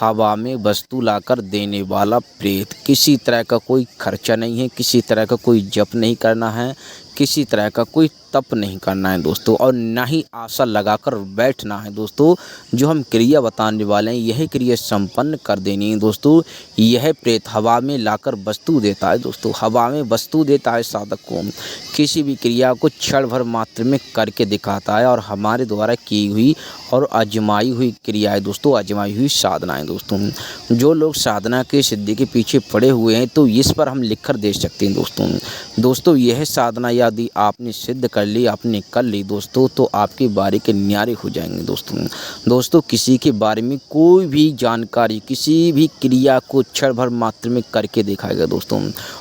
हवा में वस्तु लाकर देने वाला प्रेत। किसी तरह का कोई खर्चा नहीं है, किसी तरह का कोई जप नहीं करना है, किसी तरह का कोई तप नहीं करना है दोस्तों, और ना ही आशा लगाकर बैठना है दोस्तों। जो हम क्रिया बताने वाले हैं यही क्रिया संपन्न कर देनी है दोस्तों। यह प्रेत हवा में लाकर वस्तु देता है दोस्तों, हवा में वस्तु देता है साधक को। किसी भी क्रिया को क्षण भर मात्र में करके दिखाता है, और हमारे द्वारा की हुई और आजमाई हुई क्रिया है दोस्तों, आजमाई हुई साधना है दोस्तों। जो लोग साधना के सिद्धि के पीछे पड़े हुए हैं तो इस पर हम लिख कर दे सकते हैं दोस्तों। यह साधना यदि आपने सिद्ध कर ली, आपने कर ली दोस्तों, तो आपके बारे के न्यारे हो जाएंगे दोस्तों। किसी के बारे में कोई भी जानकारी, किसी भी क्रिया को क्षण भर मात्र में करके दिखाएगा दोस्तों।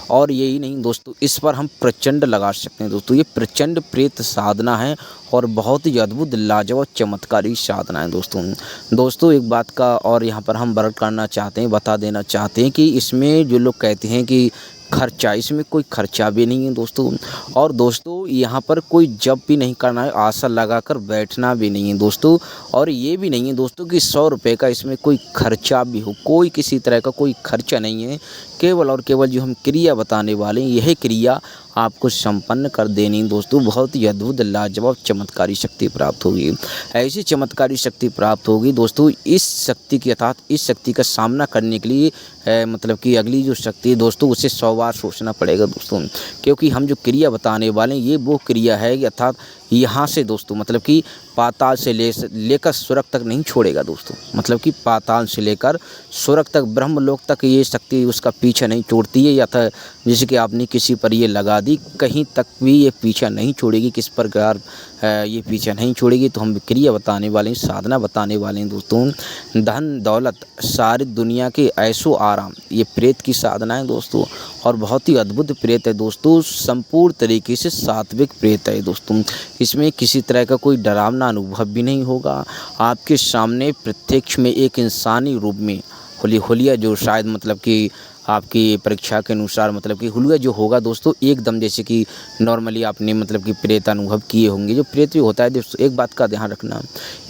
और यही नहीं दोस्तों, इस पर हम प्रचंड लगा सकते हैं दोस्तों। ये प्रचंड प्रेत साधना है और बहुत ही अद्भुत लाजवाब चमत्कारी साधना है दोस्तों। एक बात का और यहाँ पर हम वर्णन करना चाहते हैं, बता देना चाहते हैं कि इसमें जो लोग कहते हैं कि खर्चा, इसमें कोई खर्चा भी नहीं है दोस्तों। और दोस्तों यहाँ पर कोई जप भी नहीं करना है, आशा लगाकर बैठना भी नहीं है दोस्तों। और ये भी नहीं है दोस्तों कि 100 रुपये का इसमें कोई खर्चा भी हो, कोई किसी तरह का कोई खर्चा नहीं है। केवल और केवल जो हम क्रिया बताने वाले हैं यही क्रिया आपको संपन्न कर देनी दोस्तों। बहुत ही अद्भुत लाजवाब चमत्कारी शक्ति प्राप्त होगी। ऐसी चमत्कारी शक्ति प्राप्त होगी दोस्तों। इस शक्ति की अर्थात इस शक्ति का सामना करने के लिए मतलब कि अगली जो शक्ति है दोस्तों उसे 100 बार सोचना पड़ेगा दोस्तों। क्योंकि हम जो क्रिया बताने वाले हैं ये वो क्रिया है कि अर्थात यहाँ से दोस्तों मतलब कि पाताल से लेकर स्वर्ग तक नहीं छोड़ेगा दोस्तों। मतलब कि पाताल से लेकर स्वर्ग तक, ब्रह्मलोक तक ये शक्ति उसका पीछा नहीं छोड़ती है। या था जैसे कि आपने किसी पर ये लगा दी, कहीं तक भी ये पीछा नहीं छोड़ेगी। किस प्रकार ये पीछा नहीं छोड़ेगी, तो हम क्रिया बताने वाले हैं, साधना बताने वाले हैं दोस्तों। धन दौलत सारी दुनिया के ऐशो आराम, ये प्रेत की साधना है दोस्तों। और बहुत ही अद्भुत प्रेत है दोस्तों, संपूर्ण तरीके से सात्विक प्रेत है दोस्तों। इसमें किसी तरह का कोई डरावना अनुभव भी नहीं होगा। आपके सामने प्रत्यक्ष में एक इंसानी रूप में हुलिया जो शायद मतलब कि आपकी परीक्षा के अनुसार मतलब कि हुलिया जो होगा दोस्तों एकदम जैसे कि नॉर्मली आपने मतलब कि प्रेत अनुभव किए होंगे। जो प्रेत भी होता है दोस्तों, एक बात का ध्यान रखना,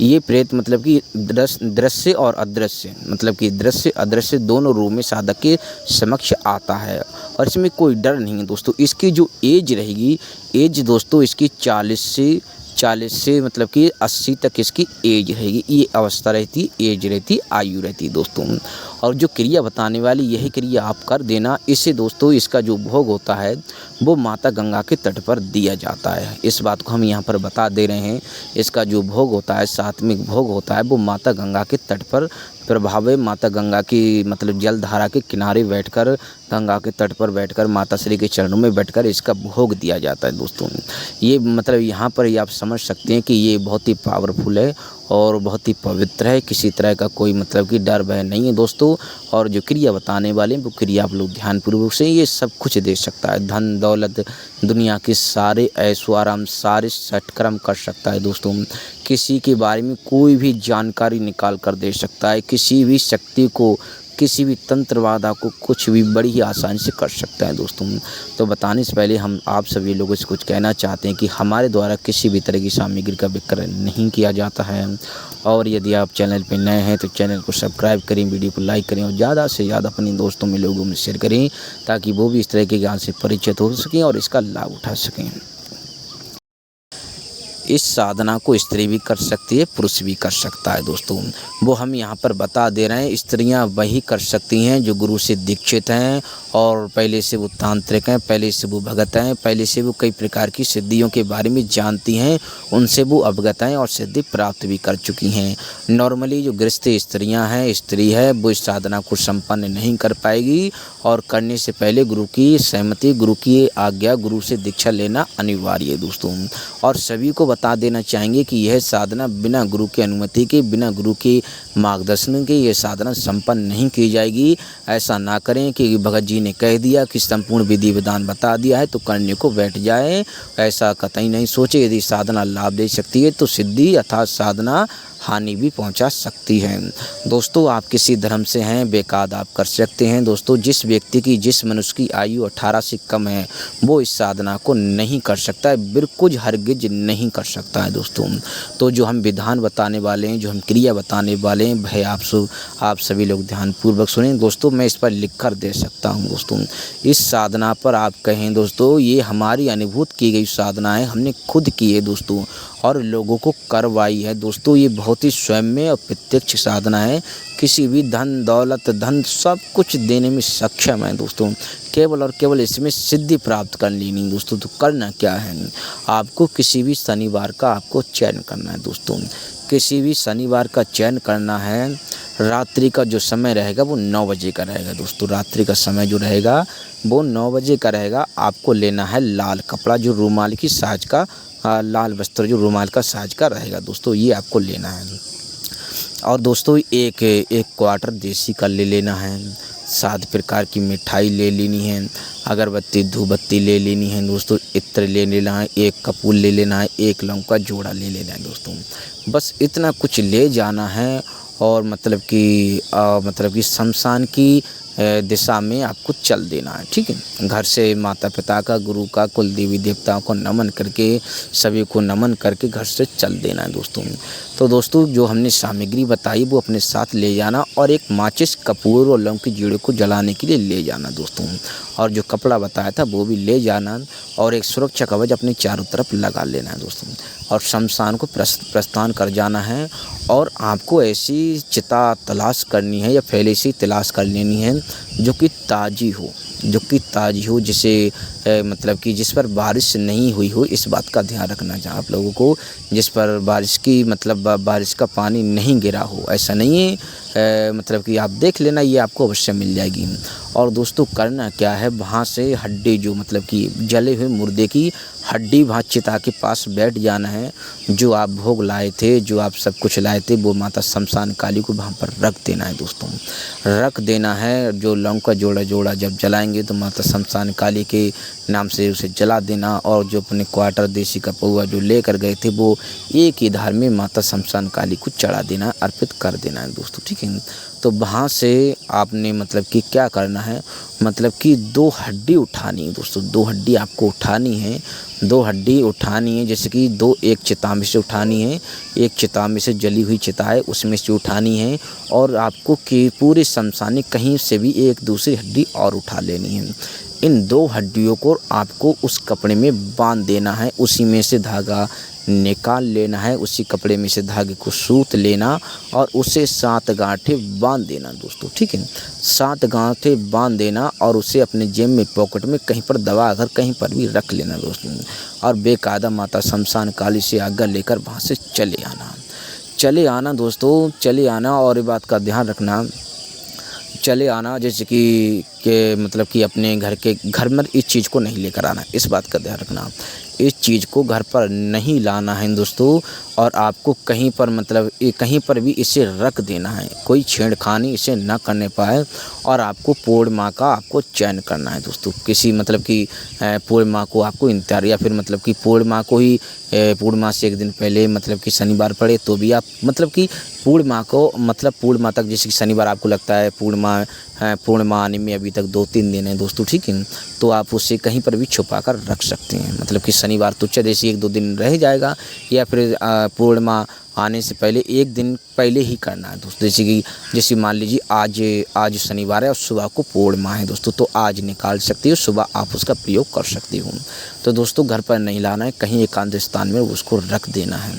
ये प्रेत मतलब कि दृश्य और अदृश्य मतलब कि दृश्य अदृश्य दोनों रूप में साधक के समक्ष आता है। और इसमें कोई डर नहीं है दोस्तों। इसकी जो एज रहेगी, एज दोस्तों इसकी 40 से मतलब कि 80 तक इसकी एज रहेगी। ये अवस्था रहती, एज रहती, आयु रहती दोस्तों। और जो क्रिया बताने वाली यही क्रिया आप कर देना, इससे दोस्तों इसका जो भोग होता है वो माता गंगा के तट पर दिया जाता है। इस बात को हम यहाँ पर बता दे रहे हैं। इसका जो भोग होता है, सात्विक भोग होता है, वो माता गंगा के तट पर प्रभाव, माता गंगा की मतलब जल धारा के किनारे बैठकर, गंगा के तट पर बैठकर, माता श्री के चरणों में बैठकर इसका भोग दिया जाता है दोस्तों। ये मतलब यहाँ पर ही आप समझ सकते हैं कि ये बहुत ही पावरफुल है और बहुत ही पवित्र है। किसी तरह का कोई मतलब कि डर भय नहीं है दोस्तों। और जो क्रिया बताने वाले हैं वो क्रिया आप लोग ध्यानपूर्वक से, ये सब कुछ दे सकता है। धन दौलत, दुनिया के सारे ऐशो आराम, सारे सत्कर्म कर सकता है दोस्तों। किसी के बारे में कोई भी जानकारी निकाल कर दे सकता है। किसी भी शक्ति को, किसी भी तंत्रवादा को कुछ भी बड़ी ही आसानी से कर सकता है दोस्तों। तो बताने से पहले हम आप सभी लोगों से कुछ कहना चाहते हैं कि हमारे द्वारा किसी भी तरह की सामग्री का विक्रय नहीं किया जाता है। और यदि आप चैनल पर नए हैं तो चैनल को सब्सक्राइब करें, वीडियो को लाइक करें और ज़्यादा से ज़्यादा अपने दोस्तों में, लोगों में शेयर करें, ताकि वो भी इस तरह के ज्ञान से परिचित हो सकें और इसका लाभ उठा सकें। इस साधना को स्त्री भी कर सकती है, पुरुष भी कर सकता है दोस्तों। वो हम यहाँ पर बता दे रहे हैं। स्त्रियाँ वही कर सकती हैं जो गुरु से दीक्षित हैं और पहले से वो तांत्रिक हैं, पहले से वो भगत हैं, पहले से वो कई प्रकार की सिद्धियों के बारे में जानती हैं, उनसे वो अवगत हैं और सिद्धि प्राप्त भी कर चुकी हैं। नॉर्मली जो गृहस्थ स्त्रियाँ हैं, स्त्री है, वो इस साधना को संपन्न नहीं कर पाएगी। और करने से पहले गुरु की सहमति, गुरु की आज्ञा, गुरु से दीक्षा लेना अनिवार्य है दोस्तों। और सभी को बता देना चाहेंगे कि यह साधना बिना गुरु की अनुमति के, बिना गुरु के मार्गदर्शन के ये साधना संपन्न नहीं की जाएगी। ऐसा ना करें कि भगत जी ने कह दिया कि संपूर्ण विधि विधान बता दिया है तो करने को बैठ जाए, ऐसा कतई नहीं सोचे। यदि साधना लाभ दे सकती है तो सिद्धि अर्थात साधना हानि भी पहुंचा सकती है दोस्तों। आप किसी धर्म से हैं, बेकाद आप कर सकते हैं दोस्तों। जिस व्यक्ति की, जिस मनुष्य की आयु 18 से कम है वो इस साधना को नहीं कर सकता है, बिल्कुल हरगिज नहीं कर सकता है दोस्तों। तो जो हम विधान बताने वाले हैं, जो हम क्रिया बताने वाले हैं, भाई आप सभी लोग ध्यानपूर्वक सुनें दोस्तों। मैं इस पर लिख कर दे सकता हूँ दोस्तों। इस साधना पर आप कहें दोस्तों, ये हमारी अनुभूत की गई साधना है, हमने खुद की है दोस्तों और लोगों को करवाई है दोस्तों। ये बहुत ही स्वयं और प्रत्यक्ष साधना है। किसी भी धन दौलत धन सब कुछ देने में सक्षम है दोस्तों। केवल और केवल इसमें सिद्धि प्राप्त कर लेनी दोस्तों। तो करना क्या है, आपको किसी भी शनिवार का आपको चयन करना है दोस्तों। किसी भी शनिवार का चयन करना है। रात्रि का जो समय रहेगा वो 9 बजे का रहेगा दोस्तों। रात्रि का समय जो रहेगा वो 9 बजे का रहेगा। आपको लेना है लाल कपड़ा, जो रुमाल की साज का लाल वस्त्र जो रुमाल का साज का रहेगा दोस्तों, ये आपको लेना है। और दोस्तों एक क्वार्टर देसी का ले लेना है। 7 प्रकार की मिठाई ले लेनी है। अगरबत्ती धूपबत्ती ले लेनी है दोस्तों। इत्र ले लेना है। 1 कपूर ले लेना है। 1 लौंग का जोड़ा ले लेना है दोस्तों। बस इतना कुछ ले जाना है और मतलब कि शमशान की दिशा में आपको चल देना है, ठीक है। घर से माता पिता का, गुरु का, कुल देवी देवताओं को नमन करके, सभी को नमन करके घर से चल देना है दोस्तों। तो दोस्तों जो हमने सामग्री बताई वो अपने साथ ले जाना और एक माचिस कपूर और लौंग के जोड़े को जलाने के लिए ले जाना दोस्तों। और जो कपड़ा बताया था वो भी ले जाना और एक सुरक्षा कवच अपने चारों तरफ लगा लेना है दोस्तों। और शमशान को प्रस्थान कर जाना है। और आपको ऐसी चिता तलाश करनी है या पहले से तलाश कर लेनी है जो कि ताज़ी हो, जिसे मतलब कि जिस पर बारिश नहीं हुई हो। इस बात का ध्यान रखना चाहिए आप लोगों को, जिस पर बारिश का पानी नहीं गिरा हो। ऐसा नहीं है, मतलब कि आप देख लेना, ये आपको अवश्य मिल जाएगी। और दोस्तों करना क्या है, वहाँ से हड्डी जो मतलब कि जले हुए मुर्दे की हड्डी वहाँ चिता के पास बैठ जाना है। जो आप भोग लाए थे, जो आप सब कुछ लाए थे, वो माता शमशान काली को वहाँ पर रख देना है दोस्तों। रख देना है। जो लौंग का जोड़ा जब जलाएंगे तो माता शमशान काली के नाम से उसे जला देना। और जो अपने क्वार्टर देसी का पौवा जो लेकर गए थे वो एक ही धार में माता शमशान काली को चढ़ा देना, अर्पित कर देना है दोस्तों, ठीक है। तो वहाँ से आपने मतलब कि क्या करना है, मतलब कि 2 हड्डी उठानी है दोस्तों। 2 हड्डी आपको उठानी है। 2 हड्डी उठानी है, जैसे कि एक चिता में से उठानी है। एक चिता में से जली हुई चिता है उसमें से उठानी है। और आपको कि पूरे शमशान कहीं से भी एक दूसरी हड्डी और उठा लेनी है। इन 2 हड्डियों को आपको उस कपड़े में बांध देना है। उसी में से धागा निकाल लेना है। उसी कपड़े में से धागे को सूत लेना और उसे 7 गांठें बांध देना दोस्तों, ठीक है। 7 गांठें बांध देना और उसे अपने जेब में, पॉकेट में कहीं पर दबा कर कहीं पर भी रख लेना दोस्तों। और बेकायदा माता शमशान काली से आज्ञा लेकर वहाँ से चले आना दोस्तों, चले आना। और ये बात का ध्यान रखना, चले आना जैसे कि मतलब कि अपने घर में इस चीज़ को नहीं लेकर आना। इस बात का ध्यान रखना, इस चीज़ को घर पर नहीं लाना है दोस्तों। और आपको कहीं पर मतलब कहीं पर भी इसे रख देना है। कोई छेड़खानी इसे ना करने पाए। और आपको पूर्णिमा का आपको चयन करना है दोस्तों। किसी मतलब कि पूर्णिमा को आपको इंतजार, या फिर मतलब कि पूर्णिमा को ही पूर्णिमा से 1 दिन पहले मतलब कि शनिवार पड़े तो भी आप मतलब कि पूर्णिमा को मतलब पूर्णिमा तक, जैसे कि शनिवार आपको लगता है पूर्णिमा आने में अभी तक 2-3 दिन है दोस्तों, ठीक है। तो आप उसे कहीं पर भी छुपा कर रख सकते हैं। मतलब कि शनिवार तो जैसे 1-2 दिन रह जाएगा, या फिर पूर्णिमा आने से पहले 1 दिन पहले ही करना है दोस्तों। जैसे मान लीजिए आज शनिवार है और सुबह को पूर्णिमा है दोस्तों, तो आज निकाल सकते हो, सुबह आप उसका प्रयोग कर सकते हो। तो दोस्तों घर पर नहीं लाना है, कहीं एकांत स्थान में उसको रख देना है।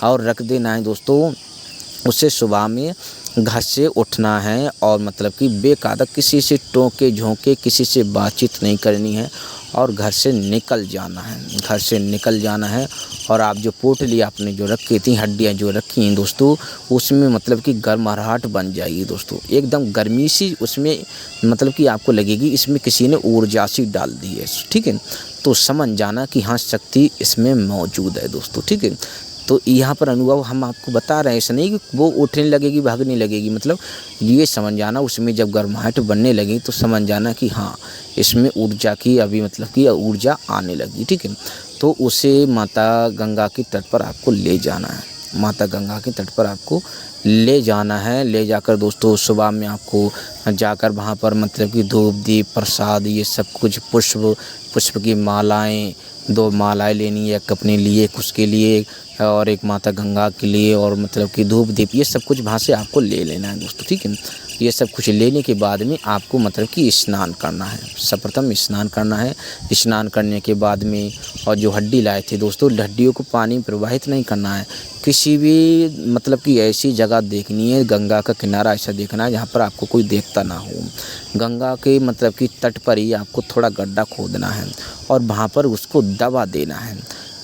और रख देना है दोस्तों, उससे सुबह में घर से उठना है और मतलब कि बेकायदा किसी से टोके झोंके किसी से बातचीत नहीं करनी है और घर से निकल जाना है। और आप जो पोटली आपने जो रखी थी, हड्डियाँ जो रखी हैं दोस्तों, उसमें मतलब कि गर्माहट बन जाएगी दोस्तों। एकदम गर्मी सी उसमें मतलब कि आपको लगेगी इसमें किसी ने ऊर्जा सी डाल दी है, ठीक है। तो समझ जाना कि हाँ शक्ति इसमें मौजूद है दोस्तों, ठीक है। तो यहाँ पर अनुभव हम आपको बता रहे हैं, ऐसा नहीं कि वो उठने लगेगी भागने लगेगी, मतलब ये समझ जाना उसमें जब गर्माहट बनने लगी तो समझ जाना कि हाँ इसमें ऊर्जा की अभी मतलब कि ऊर्जा आने लगी, ठीक है। तो उसे माता गंगा के तट पर आपको ले जाना है। माता गंगा के तट पर आपको ले जाना है। ले जाकर दोस्तों सुबह में आपको जाकर वहाँ पर मतलब कि धूप दीप प्रसाद ये सब कुछ पुष्प की मालाएं 2 मालाएँ लेनी है, एक अपने लिए, एक उसके लिए और एक माता गंगा के लिए, और मतलब कि धूप दीप ये सब कुछ वहाँ से आपको ले लेना है दोस्तों, ठीक है। ये सब कुछ लेने के बाद में आपको मतलब कि स्नान करना है। सर्वप्रथम स्नान करना है। स्नान करने के बाद में और जो हड्डी लाए थे दोस्तों, हड्डियों को पानी में प्रवाहित नहीं करना है। किसी भी मतलब कि ऐसी जगह देखनी है, गंगा का किनारा ऐसा देखना है जहाँ पर आपको कोई देखता ना हो। गंगा के मतलब कि तट पर ही आपको थोड़ा गड्ढा खोदना है और वहाँ पर उसको दबा देना है।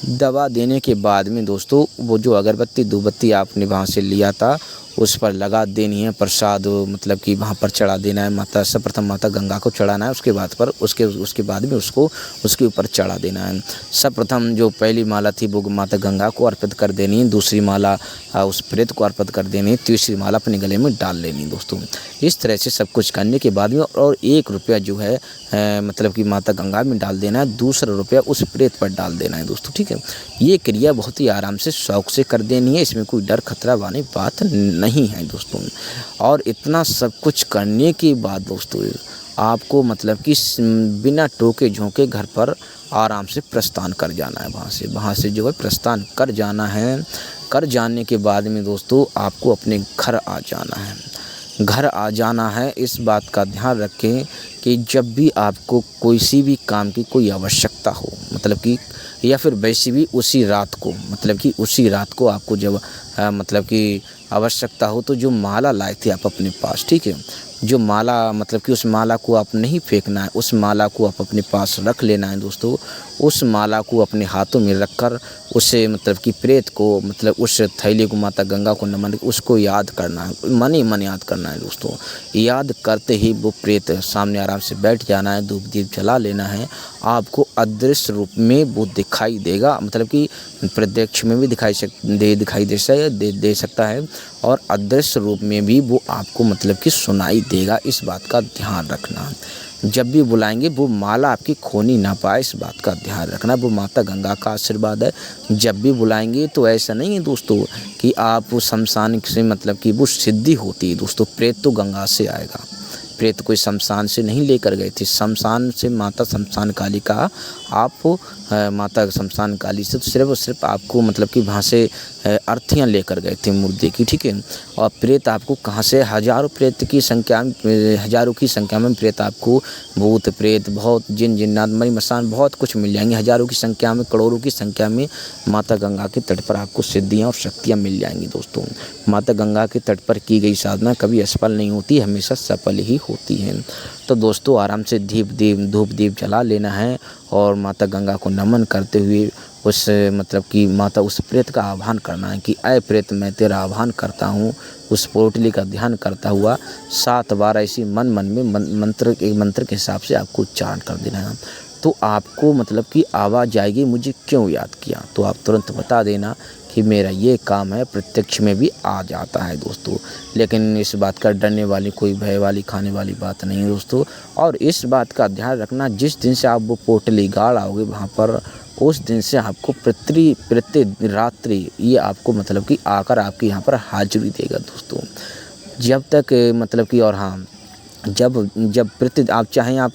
दवा देने के बाद में दोस्तों वो जो अगरबत्ती धूपबत्ती आपने वहाँ से लिया था उस पर लगा देनी है। प्रसाद मतलब कि वहाँ पर चढ़ा देना है। माता सर्वप्रथम माता गंगा को चढ़ाना है, उसके बाद पर उसके बाद में उसको उसके ऊपर चढ़ा देना है। सर्वप्रथम जो पहली माला थी वो माता गंगा को अर्पित कर देनी है, दूसरी माला उस प्रेत को अर्पित कर देनी है, तीसरी माला अपने गले में डाल लेनी है दोस्तों। इस तरह से सब कुछ करने के बाद में और 1 रुपया जो है मतलब कि माता गंगा में डाल देना है, दूसरा रुपया उस प्रेत पर डाल देना है दोस्तों, ठीक है। ये क्रिया बहुत ही आराम से शौक से कर देनी है, इसमें कोई डर खतरा वाली बात नहीं है दोस्तों। और इतना सब कुछ करने के बाद दोस्तों आपको मतलब कि बिना टोके झोंके घर पर आराम से प्रस्थान कर जाना है। वहाँ से जो है प्रस्थान कर जाना है। कर जाने के बाद में दोस्तों आपको अपने घर आ जाना है। घर आ जाना है। इस बात का ध्यान रखें कि जब भी आपको किसी भी काम की कोई आवश्यकता हो मतलब कि या फिर वैसे भी उसी रात को मतलब कि उसी रात को आपको जब मतलब कि आवश्यकता हो तो जो माला लाए थे आप अपने पास, ठीक है, जो माला मतलब कि उस माला को आप नहीं फेंकना है, उस माला को आप अपने पास रख लेना है दोस्तों। उस माला को अपने हाथों में रखकर उसे मतलब कि प्रेत को मतलब उस थैली को माता गंगा को नमन उसको याद करना है, मन ही मन याद करना है दोस्तों। याद करते ही वो प्रेत सामने आराम से बैठ जाना है, धूप दीप जला लेना है। आपको अदृश्य रूप में वो दिखाई देगा, मतलब कि प्रत्यक्ष में भी दिखाई दे सकता है और अदृश्य रूप में भी वो आपको मतलब कि सुनाई देगा। इस बात का ध्यान रखना। जब भी बुलाएंगे वो माला आपकी खोनी ना पाए, इस बात का ध्यान रखना। वो माता गंगा का आशीर्वाद है। जब भी बुलाएंगे तो ऐसा नहीं है दोस्तों कि आप शमशान से मतलब कि वो सिद्धि होती है दोस्तों। प्रेत तो गंगा से आएगा, प्रेत कोई शमशान से नहीं लेकर गए थे। शमशान से माता शमशान काली का आप माता शमशान काली से तो सिर्फ और सिर्फ आपको मतलब कि वहाँ से अर्थियाँ लेकर गए थे मुर्दे की, ठीक है। और प्रेत आपको कहाँ से हज़ारों की संख्या में प्रेत आपको भूत प्रेत बहुत जिन जिन्नात मरी मसान बहुत कुछ मिल जाएंगे। हज़ारों की संख्या में करोड़ों की संख्या में माता गंगा के तट पर आपको सिद्धियाँ और शक्तियाँ मिल जाएंगी दोस्तों। माता गंगा के तट पर की गई साधना कभी असफल नहीं होती, हमेशा सफल ही होती है। तो दोस्तों आराम से धूप दीप जला लेना है और माता गंगा को नमन करते हुए उस मतलब कि माता उस प्रेत का आह्वान करना है कि ऐ प्रेत मैं तेरा आह्वान करता हूँ। उस पोटली का ध्यान करता हुआ 7 बार ऐसी मन में मंत्र के हिसाब से आपको उच्चारण कर देना है। तो आपको मतलब कि आवाज़ आएगी मुझे क्यों याद किया, तो आप तुरंत बता देना कि मेरा ये काम है। प्रत्यक्ष में भी आ जाता है दोस्तों, लेकिन इस बात का डरने वाली कोई भय वाली खाने वाली बात नहीं है दोस्तों। और इस बात का ध्यान रखना जिस दिन से आप वो पोटली गाड़ आओगे वहाँ पर उस दिन से आपको प्रति रात्रि ये आपको मतलब कि आकर आपके यहाँ पर हाजिरी देगा दोस्तों। जब तक मतलब कि और हाँ जब प्रति आप चाहें आप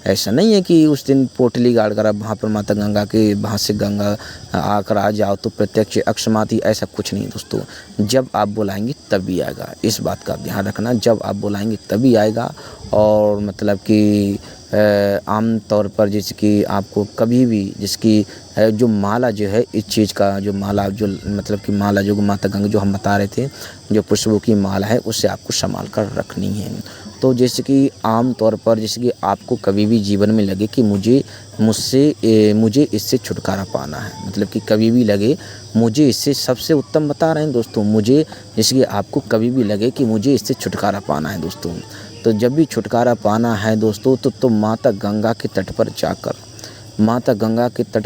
ऐसा नहीं है कि उस दिन पोटली गाड़ कर आप वहाँ पर माता गंगा के वहाँ से गंगा आकर आ जाओ तो प्रत्यक्ष अक्षमाती, ऐसा कुछ नहीं दोस्तों। जब आप बुलाएंगे तभी आएगा, इस बात का ध्यान रखना। जब आप बुलाएंगे तभी आएगा। और मतलब कि आम तौर पर जैसे कि आपको कभी भी जिसकी जो माला जो है इस चीज़ का जो माला जो मतलब कि माला जो माता गंगा जो हम बता रहे थे जो पुष्पों की माला है उससे आपको संभाल कर रखनी है। तो जैसे कि आम तौर पर जैसे कि आपको कभी भी जीवन में लगे कि मुझे इससे छुटकारा पाना है, मतलब कि कभी भी लगे मुझे इससे, सबसे उत्तम बता रहे हैं दोस्तों, मुझे जैसे कि आपको कभी भी लगे कि मुझे इससे छुटकारा पाना है दोस्तों, तो जब भी छुटकारा पाना है दोस्तों तो माता गंगा के तट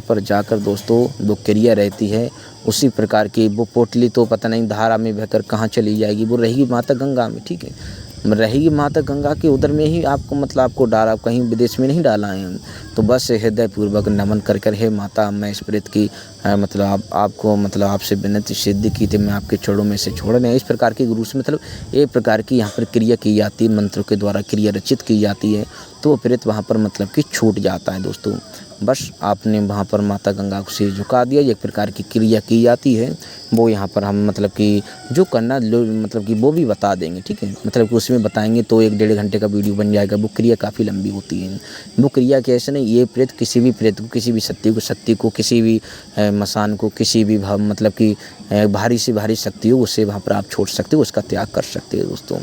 पर जाकर दोस्तों वो क्रिया रहती है उसी प्रकार की। वो पोटली तो पता नहीं धारा में बहकर कहाँ चली जाएगी, वो रहेगी माता गंगा में, ठीक है, रहेगी माता गंगा के उधर में ही आपको मतलब आपको डाला, कहीं विदेश में नहीं डाला है। तो बस हृदय पूर्वक नमन कर हे माता मैं इस प्रेत की मतलब आपको मतलब आपसे विनती सिद्धि की थी, मैं आपके चरणों में से छोड़ नहीं। इस प्रकार की गुरु से मतलब एक प्रकार की यहाँ पर क्रिया की जाती है, मंत्रों के द्वारा क्रिया रचित की जाती है। तो वो प्रेत वहाँ पर मतलब कि छूट जाता है दोस्तों। बस आपने वहाँ पर माता गंगा को सिर झुका दिया। एक प्रकार की क्रिया की जाती है, वो यहाँ पर हम मतलब कि जो करना मतलब कि वो भी बता देंगे, ठीक है। मतलब कि उसमें बताएंगे तो 1-1.5 घंटे का वीडियो बन जाएगा। वो क्रिया काफ़ी लंबी होती है। वो क्रिया कैसे नहीं, ये प्रेत किसी भी प्रेत को, किसी भी शक्ति को, किसी भी मसान को, किसी भी मतलब कि भारी से भारी शक्ति हो, उससे वहाँ पर आप छोड़ सकते हो, उसका त्याग कर सकते हो दोस्तों।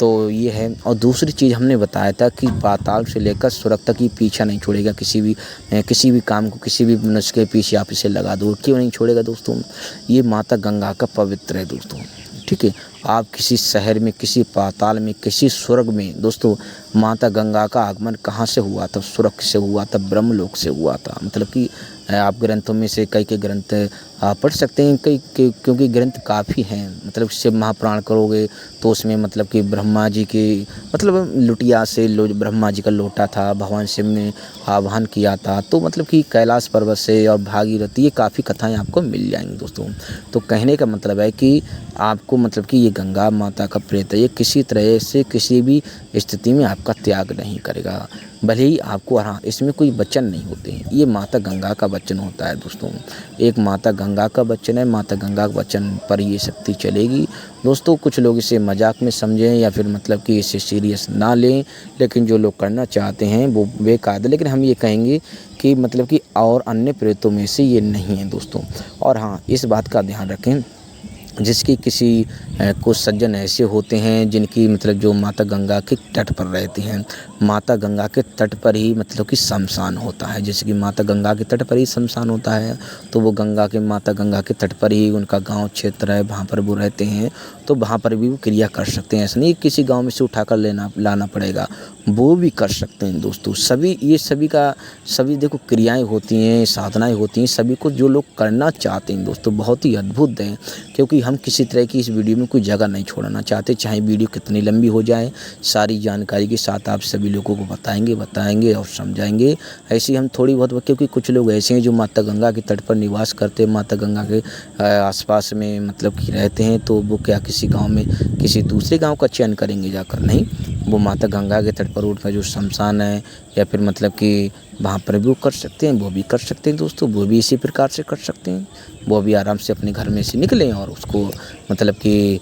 तो ये है। और दूसरी चीज़ हमने बताया था कि पाताल से लेकर स्वर्ग तक ही पीछा नहीं छोड़ेगा। किसी भी काम को, किसी भी मनुष्य के पीछे आप इसे लगा दो, क्यों नहीं छोड़ेगा दोस्तों। ये माता गंगा का पवित्र है दोस्तों, ठीक है। आप किसी शहर में, किसी पाताल में, किसी स्वर्ग में दोस्तों, माता गंगा का आगमन कहाँ से हुआ था? स्वर्ग से हुआ था, ब्रह्मलोक से हुआ था। मतलब कि आप ग्रंथों में से कई ग्रंथ पढ़ सकते हैं, क्योंकि ग्रंथ काफ़ी हैं। मतलब शिव महापुराण करोगे तो उसमें मतलब कि ब्रह्मा जी की मतलब लुटिया से ब्रह्मा जी का लोटा था, भगवान शिव ने आवाहन किया था। तो मतलब कि कैलाश पर्वत से और भागीरथी, ये काफ़ी कथाएं आपको मिल जाएंगी दोस्तों। तो कहने का मतलब है कि आपको मतलब कि ये गंगा माता का प्रेत है, ये किसी तरह से किसी भी स्थिति में आपका त्याग नहीं करेगा। भले ही आपको, हाँ, इसमें कोई वचन नहीं होते हैं, ये माता गंगा का वचन होता है दोस्तों। एक माता गंगा का वचन है, माता गंगा के वचन पर ये शक्ति चलेगी दोस्तों। कुछ लोग इसे मजाक में समझें या फिर मतलब कि इसे सीरियस ना लें, लेकिन जो लोग करना चाहते हैं वो बेकायदा। लेकिन हम ये कहेंगे कि मतलब कि और अन्य प्रेतों में से ये नहीं है दोस्तों। और हाँ, इस बात का ध्यान रखें, जिसकी किसी कुछ सज्जन ऐसे होते हैं जिनकी मतलब जो माता गंगा के तट पर रहते हैं। माता गंगा के तट पर ही मतलब कि शमशान होता है। जैसे कि माता गंगा के तट पर ही शमशान होता है, तो वो माता गंगा के तट पर ही उनका गांव क्षेत्र है, वहाँ पर वो रहते हैं। तो वहाँ पर भी वो क्रिया कर सकते हैं। ऐसा नहीं किसी गाँव में से उठाकर लाना पड़ेगा, वो भी कर सकते हैं दोस्तों। सभी देखो क्रियाएँ होती हैं, साधनाएँ होती हैं, सभी को जो लोग करना चाहते हैं दोस्तों, बहुत ही अद्भुत है। क्योंकि हम किसी तरह की इस वीडियो में कोई जगह नहीं छोड़ना चाहते, चाहे वीडियो कितनी लंबी हो जाए। सारी जानकारी के साथ आप सभी लोगों को बताएंगे और समझाएंगे। ऐसे ही हम थोड़ी बहुत, क्योंकि कुछ लोग ऐसे हैं जो माता गंगा के तट पर निवास करते हैं, माता गंगा के आसपास में मतलब कि रहते हैं। तो वो क्या किसी गाँव में किसी दूसरे गाँव का चयन करेंगे जाकर? नहीं, वो माता गंगा के तट पर उनका जो शमशान है या फिर मतलब कि वहाँ पर भी वो कर सकते हैं, वो भी कर सकते हैं दोस्तों। वो भी इसी प्रकार से कर सकते हैं। वो भी आराम से अपने घर में से निकलें और उसको मतलब कि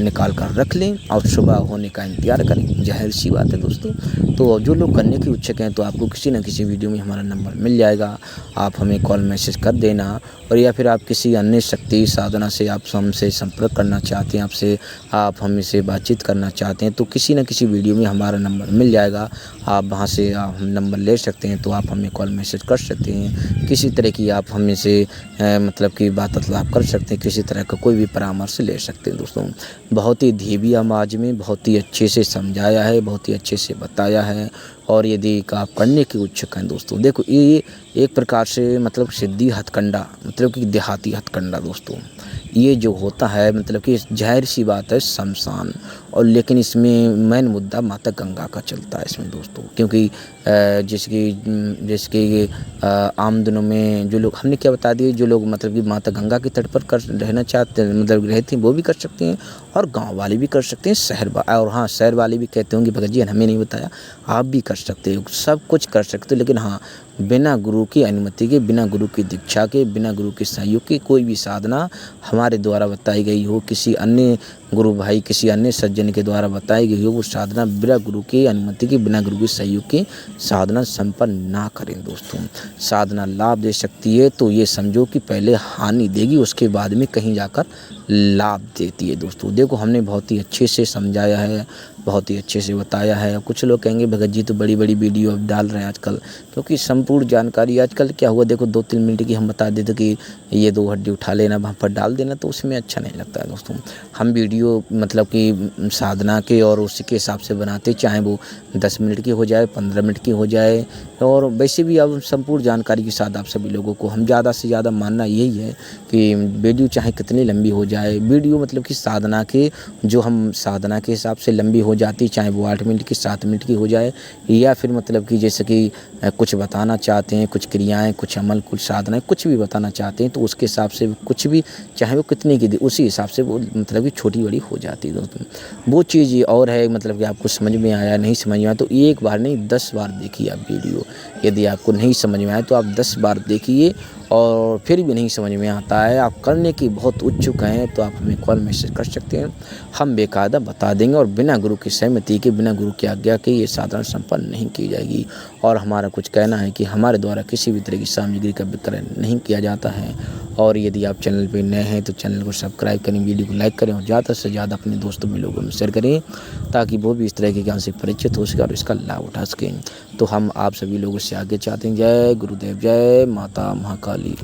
निकाल कर रख लें और सुबह होने का इंतज़ार करें। जाहिर सी बात है दोस्तों। तो जो लोग करने के इच्छुक हैं, तो आपको किसी न किसी वीडियो में हमारा नंबर मिल जाएगा। आप हमें कॉल मैसेज कर देना। और या फिर आप किसी अन्य शक्ति साधना से आप हमसे संपर्क करना चाहते हैं, आप हमसे बातचीत करना चाहते हैं, तो किसी न किसी वीडियो में हमारा नंबर मिल जाएगा। आप वहाँ से हम नंबर ले सकते हैं, तो आप हमें कॉल मैसेज कर सकते हैं। किसी तरह की आप हमें से मतलब कि वार्तालाप कर सकते हैं, किसी तरह का कोई भी परामर्श ले सकते हैं दोस्तों। बहुत ही धीमी आवाज़ में बहुत ही अच्छे से समझाया है, बहुत ही अच्छे से बताया है। और यदि आप करने के इच्छुक हैं दोस्तों, देखो ये एक प्रकार से मतलब सिद्धि हथकंडा, मतलब कि देहाती हथकंडा दोस्तों। ये जो होता है मतलब कि जाहिर सी बात है शमशान, और लेकिन इसमें मेन मुद्दा माता गंगा का चलता है इसमें दोस्तों। क्योंकि जैसे आम दिनों में जो लोग, हमने क्या बता दिए, जो लोग मतलब कि माता गंगा के तट पर रहना चाहते हैं, मतलब रहते हैं, वो भी कर सकते हैं। और गांव वाले भी कर सकते हैं, और हाँ, शहर वाले भी कहते होंगे भगत जी हमें नहीं बताया, आप भी कर सकते हो, सब कुछ कर सकते हो। लेकिन हाँ, बिना गुरु की अनुमति के, बिना गुरु की दीक्षा के, बिना गुरु के सहयोग के कोई भी साधना हमारे द्वारा बताई गई हो, किसी अन्य गुरु भाई, किसी अन्य सज्जन के द्वारा बताई गई हो, वो साधना बिना गुरु की अनुमति के, बिना गुरु के सहयोग के साधना संपन्न ना करें दोस्तों। साधना लाभ दे सकती है तो ये समझो कि पहले हानि देगी, उसके बाद में कहीं जाकर लाभ देती है दोस्तों। देखो हमने बहुत ही अच्छे से समझाया है, बहुत ही अच्छे से बताया है। कुछ लोग कहेंगे भगत जी तो बड़ी बड़ी वीडियो अब डाल रहे हैं आजकल, क्योंकि संपूर्ण जानकारी आजकल क्या हुआ, देखो 2-3 मिनट की हम बता देते कि ये 2 हड्डी उठा लेना, वहाँ पर डाल देना, तो उसमें अच्छा नहीं लगता है दोस्तों। हम वीडियो मतलब कि साधना के और उसी के हिसाब से बनाते, चाहे वो 10 मिनट की हो जाए, 15 मिनट की हो जाए। और वैसे भी अब संपूर्ण जानकारी के साथ आप सभी लोगों को हम ज़्यादा से ज़्यादा मानना यही है कि वीडियो चाहे कितनी लंबी हो जाए, वीडियो मतलब कि साधना के जो हम साधना के हिसाब से लंबी हो जाती, चाहे वो 8 मिनट की, 7 मिनट की हो जाए, या फिर मतलब कि जैसे कि कुछ बताना चाहते हैं, कुछ क्रियाएँ, कुछ अमल, कुछ साधनाएँ, कुछ भी बताना चाहते हैं तो उसके हिसाब से कुछ भी, चाहे वो कितने की उसी हिसाब से वो मतलब कि छोटी बड़ी हो जाती है दोस्तों। वो चीज़ ये और है, मतलब कि आपको समझ में आया, नहीं समझ में आया तो एक बार नहीं 10 बार देखिए आप वीडियो। यदि आपको नहीं समझ में आया तो आप 10 बार देखिए, और फिर भी नहीं समझ में आता है, आप करने की बहुत इच्छुक हैं तो आप हमें कॉल मैसेज कर सकते हैं, हम बेकायदा बता देंगे। और बिना गुरु की सहमति के, बिना गुरु की आज्ञा के ये साधना संपन्न नहीं की जाएगी। और हमारा कुछ कहना है कि हमारे द्वारा किसी भी तरह की सामग्री का विक्रय नहीं किया जाता है। और यदि आप चैनल पर नए हैं तो चैनल को सब्सक्राइब करें, वीडियो को लाइक करें और ज़्यादा से ज़्यादा अपने दोस्तों में, लोगों में शेयर करें, ताकि वो भी इस तरह के ज्ञान से परिचित हो सके और इसका लाभ उठा सकें। तो हम आप सभी लोगों से आगे चाहते हैं। जय गुरुदेव, जय माता महाकाली।